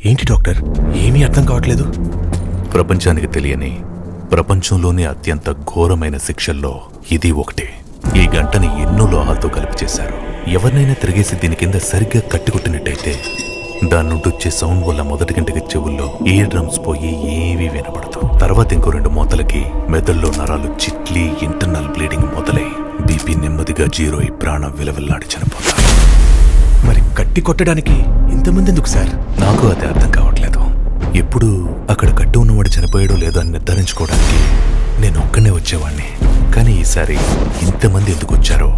ఏంటి డాక్టర్, ఏమీ అర్థం కావట్లేదు. ప్రపంచానికి తెలియని ప్రపంచంలోనే అత్యంత ఘోరమైన శిక్షల్లో ఇది ఒకటి. ఈ గంటని ఎన్నో లోహాలతో కలిపి చేశారు. ఎవరినైనా తిరిగేసి దీని కింద సరిగ్గా కట్టికొట్టినట్టయితే దాని నుండి వచ్చే సౌండ్ వల్ల మొదటి గంటకి చెవుల్లో ఇయర్ డ్రమ్స్ పోయి ఏవీ వినపడదు. తర్వాత ఇంకో 2 మూతలకి మెదడులో నరాలు చిట్లి ఇంటర్నల్ బ్లీడింగ్ మొదలై బీపీ నెమ్మదిగా 0 అయి ప్రాణం విలవిల్లాడి చనిపోతారు. మరి కట్టి కొట్టడానికి ఇంతమంది ఎందుకు సార్? నాకు అది అర్థం కావట్లేదు. ఎప్పుడు అక్కడ కట్టి ఉన్నవాడు చనిపోయాడో లేదో అని నిర్ధారించుకోవడానికి నేను ఒక్కనే వచ్చేవాడిని. కానీ ఈసారి ఇంతమంది ఎందుకు వచ్చారో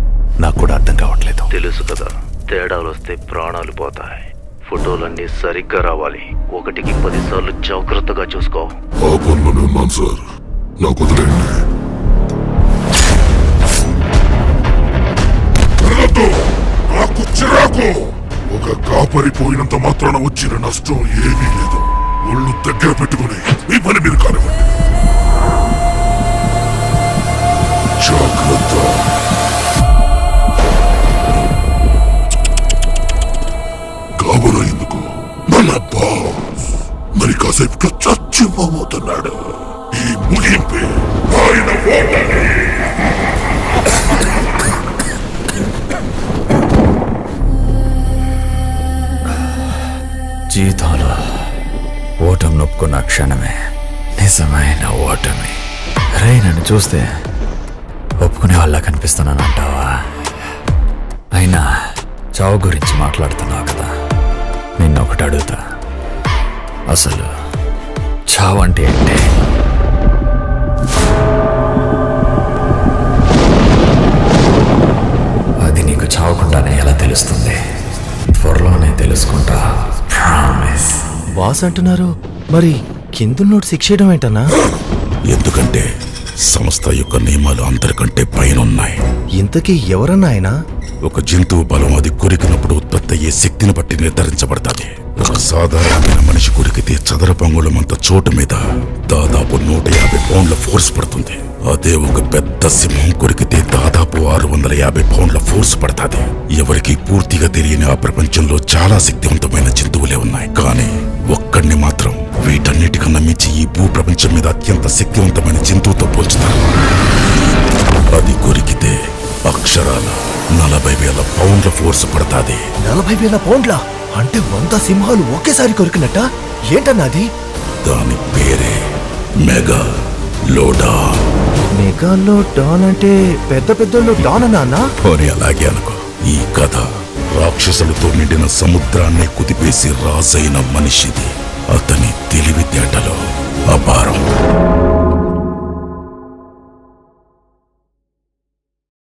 నాకు కూడా అర్థం కావట్లేదు. తెలుసు కదా, తేడాలు వస్తే ప్రాణాలు పోతాయి. ఫోటోలన్నీ సరిగ్గా రావాలి. 1కి 10 సార్లు జాగ్రత్తగా చూసుకో. ఆ పనులు ఉన్నాను సార్, నాకు వదిలేండి. నాకు చిరాకు. ఒక కాపరిపోయినంత మాత్రాన వచ్చిన నష్టం ఏమీ లేదు. ఒళ్ళు దగ్గర పెట్టుకుని మీ పని మీరు కానివ్వండి. జాగ్రత్త. కాబోలో ఎందుకు? మన బాస్ మరి కాసేపు చచ్చిపోతున్నాడు. ఈ ముగింపే ఆయన ఓటమి. జీవితంలో ఓటమి నొప్పుకున్న క్షణమే నిజమైన ఓటమి. రే, నన్ను చూస్తే ఒప్పుకునే వాళ్ళ కనిపిస్తున్నాను అంటావా? అయినా చావు గురించి మాట్లాడుతున్నావు కదా, నిన్నొకటి అడుగుతా. అసలు చావు అంటే ఏంటి? అది నీకు చావకుండానే ఎలా తెలుస్తుంది? త్వరలోనే తెలుసుకుంటా, ప్రామిస్. బాస్ అంటున్నారు, మరి కిందున్నోడు శిక్ష చేయడం ఏంటన్నా? ఎందుకంటే సంస్థ యొక్క నియమాలు అందరికంటే పైనున్నాయి. ఇంతకీ ఎవరన్నా ఆయన? ఒక జంతువు బలం అది కొరికినప్పుడు ఉత్పత్తి అయ్యే శక్తిని బట్టి నిర్ధారించబడతాది. ఒక సాధారణమైన మనిషి కొరికితే చదరపు అంగుళమంత చోటు మీద దాదాపు 150 పౌండ్ల ఫోర్స్ పడుతుంది. అదే ఒక పెద్ద సింహం కొరికితే దాదాపు 650 పౌండ్ల ఫోర్స్ పడతాది. ఎవరికి పూర్తిగా తెలియని ఆ ప్రపంచంలో చాలా శక్తివంతమైన జంతువులే ఉన్నాయి. కానీ ఒక్కడిని మాత్రం వీటన్నిటికన్నా మించి ఈ భూ ప్రపంచం మీద అత్యంత శక్తివంతమైన జంతువుతో పోల్చుతారు. అది కొరికితే అక్షరాల 40,000 పౌండ్ల ఫోర్స్ పడతాది. 40,000 పౌండ్ల అంటే 100 సింహాలు ఒకేసారి కొరికినట్ట? ఏంటన్నది? దాని పేరే మెగా లోడాన్. మెగాలో డాన్ అంటే పెద్ద పెద్దోళ్ళు డాన్ అన్నా? పోనీ అలాగే అనుకో. ఈ కథ రాక్షసులతో నిండిన సముద్రాన్ని కుదిపేసి రాజైన మనిషిది. అతని